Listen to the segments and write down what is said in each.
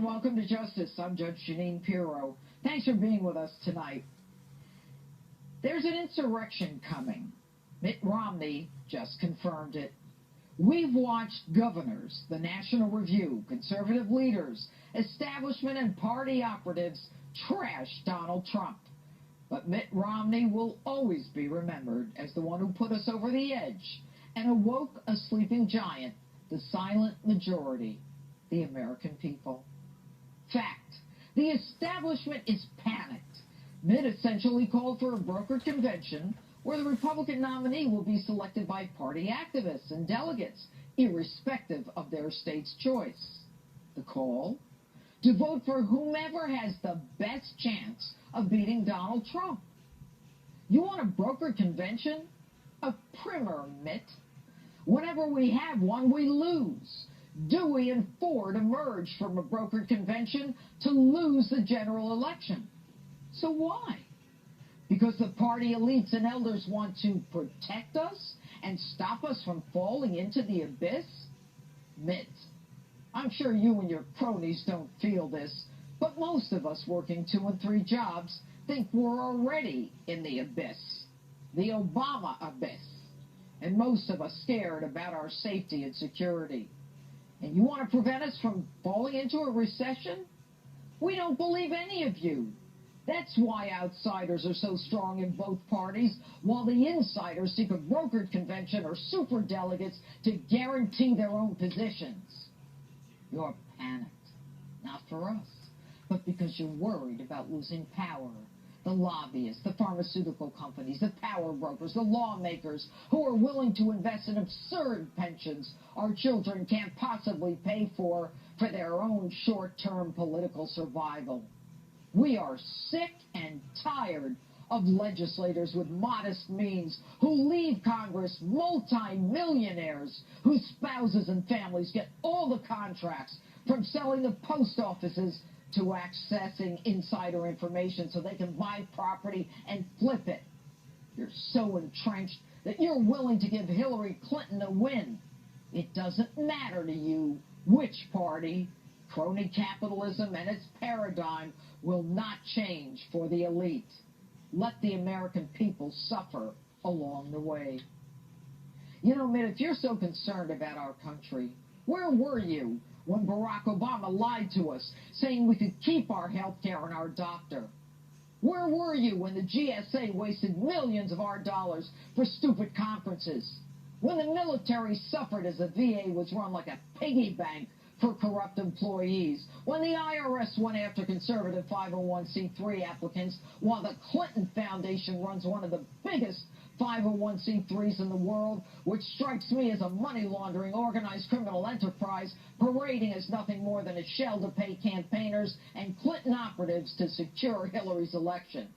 welcome to Justice. I'm Judge Janine Pirro. Thanks for being with us tonight. There's an insurrection coming. Mitt Romney just confirmed it. We've watched governors, the National Review, conservative leaders, establishment and party operatives trash Donald Trump. But Mitt Romney will always be remembered as the one who put us over the edge and awoke a sleeping giant, the silent majority, the American people. Fact, the establishment is panicked. Mitt essentially called for a brokered convention where the Republican nominee will be selected by party activists and delegates, irrespective of their state's choice. The call? To vote for whomever has the best chance of beating Donald Trump. You want a brokered convention? A primer, Mitt. Whenever we have one, we lose. Dewey and Ford emerged from a brokered convention to lose the general election. So why? Because the party elites and elders want to protect us and stop us from falling into the abyss? Mitt, I'm sure you and your cronies don't feel this, but most of us working 2 and 3 jobs think we're already in the abyss, the Obama abyss, and most of us scared about our safety and security. And you want to prevent us from falling into a recession? We don't believe any of you. That's why outsiders are so strong in both parties, while the insiders seek a brokered convention or superdelegates to guarantee their own positions. You're panicked, not for us, but because you're worried about losing power. The lobbyists, the pharmaceutical companies, the power brokers, the lawmakers who are willing to invest in absurd pensions our children can't possibly pay for their own short-term political survival. We are sick and tired of legislators with modest means who leave Congress multi-millionaires whose spouses and families get all the contracts from selling the post offices to accessing insider information so they can buy property and flip it. You're so entrenched that you're willing to give Hillary Clinton a win. It doesn't matter to you which party. Crony capitalism and its paradigm will not change for the elite. Let the American people suffer along the way. You know, Mitt, if you're so concerned about our country, where were you when Barack Obama lied to us, saying we could keep our health care and our doctor? Where were you when the GSA wasted millions of our dollars for stupid conferences? When the military suffered as the VA was run like a piggy bank for corrupt employees? When the IRS went after conservative 501c3 applicants while the Clinton Foundation runs one of the biggest 501c3s in the world, which strikes me as a money laundering organized criminal enterprise parading as nothing more than a shell to pay campaigners and Clinton operatives to secure Hillary's election.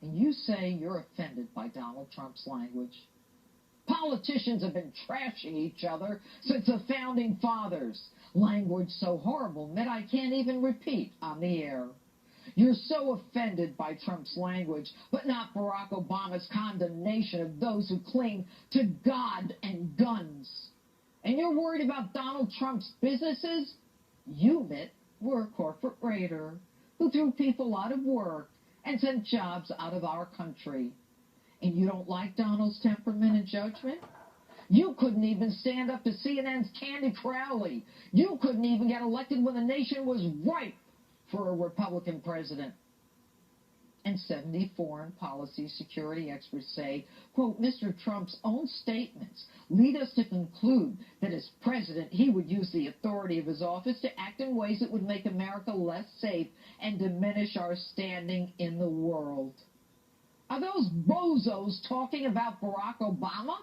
And you say you're offended by Donald Trump's language. Politicians have been trashing each other since the Founding Fathers. Language so horrible, Mitt, I can't even repeat on the air. You're so offended by Trump's language, but not Barack Obama's condemnation of those who cling to God and guns. And you're worried about Donald Trump's businesses? You, Mitt, were a corporate raider who threw people out of work and sent jobs out of our country. And you don't like Donald's temperament and judgment? You couldn't even stand up to CNN's Candy Crowley. You couldn't even get elected when the nation was ripe for a Republican president. And 70 foreign policy security experts say, quote, Mr. Trump's own statements lead us to conclude that as president, he would use the authority of his office to act in ways that would make America less safe and diminish our standing in the world. Are those bozos talking about Barack Obama?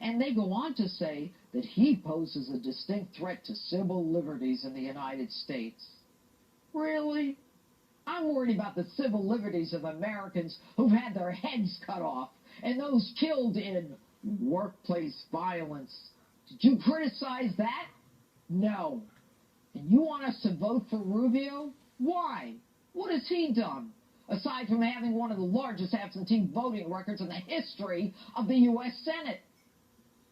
And they go on to say that he poses a distinct threat to civil liberties in the United States. Really? I'm worried about the civil liberties of Americans who've had their heads cut off and those killed in workplace violence. Did you criticize that? No. And you want us to vote for Rubio? Why? What has he done? Aside from having one of the largest absentee voting records in the history of the U.S. Senate.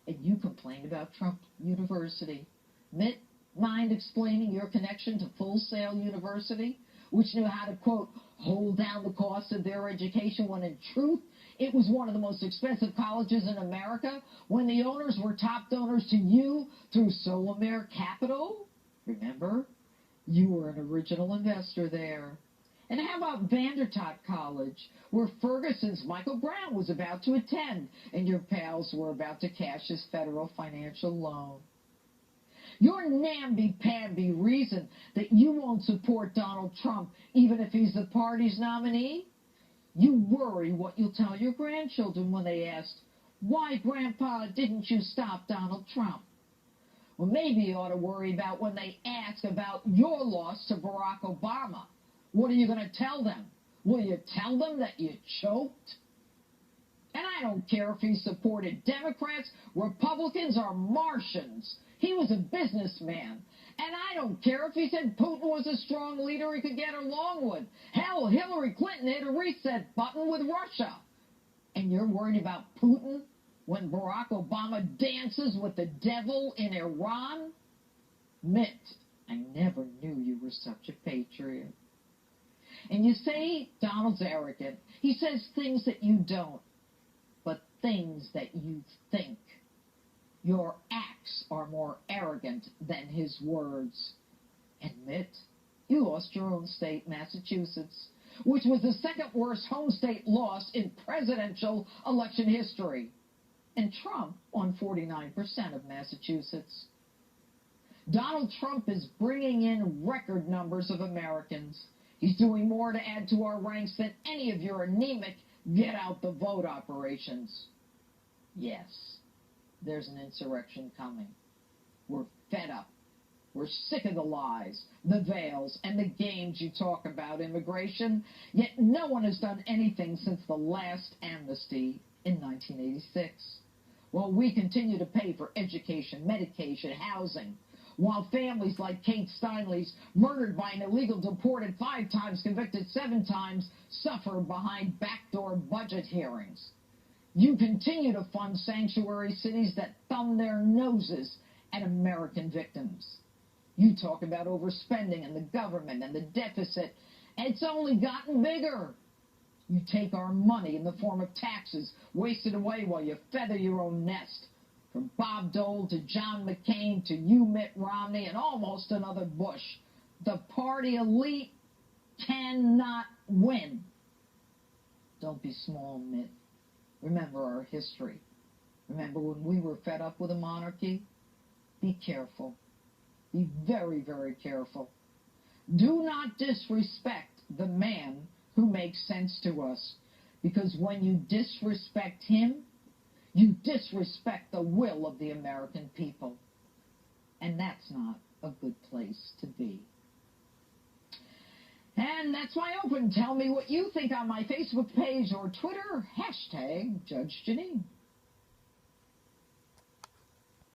And you complained about Trump University. Mitt, Mind explaining your connection to Full Sail University, which knew how to, quote, hold down the cost of their education when in truth it was one of the most expensive colleges in America, when the owners were top donors to you through Solamere Capital? Remember? You were an original investor there. And how about Vandertot College, where Ferguson's Michael Brown was about to attend, and your pals were about to cash his federal financial loan? Your namby-pamby reason that you won't support Donald Trump even if he's the party's nominee? You worry what you'll tell your grandchildren when they ask, why, Grandpa, didn't you stop Donald Trump? Well, maybe you ought to worry about when they ask about your loss to Barack Obama. What are you going to tell them? Will you tell them that you choked? And I don't care if he supported Democrats, Republicans, or Martians. He was a businessman. And I don't care if he said Putin was a strong leader he could get along with. Hell, Hillary Clinton hit a reset button with Russia. And you're worried about Putin when Barack Obama dances with the devil in Iran? Mitt, I never knew you were such a patriot. And you say Donald's arrogant. He says things that you don't, but things that you think. Your acts are more arrogant than his words. Admit, you lost your own state, Massachusetts, which was the second worst home state loss in presidential election history. And Trump won 49% of Massachusetts. Donald Trump is bringing in record numbers of Americans. He's doing more to add to our ranks than any of your anemic get-out-the-vote operations. Yes. There's an insurrection coming. We're fed up. We're sick of the lies, the veils, and the games you talk about immigration, yet no one has done anything since the last amnesty in 1986. While we continue to pay for education, medication, housing, while families like Kate Steinley's, murdered by an illegal deported 5 times, convicted 7 times, suffer behind backdoor budget hearings. You continue to fund sanctuary cities that thumb their noses at American victims. You talk about overspending and the government and the deficit, and it's only gotten bigger. You take our money in the form of taxes, waste it away while you feather your own nest. From Bob Dole to John McCain to you, Mitt Romney, and almost another Bush. The party elite cannot win. Don't be small, Mitt. Remember our history. Remember when we were fed up with a monarchy? Be careful. Be very, very careful. Do not disrespect the man who makes sense to us, because when you disrespect him, you disrespect the will of the American people. And that's not a good place to be. And that's why open. Tell me what you think on my Facebook page or Twitter, #Judge Janine.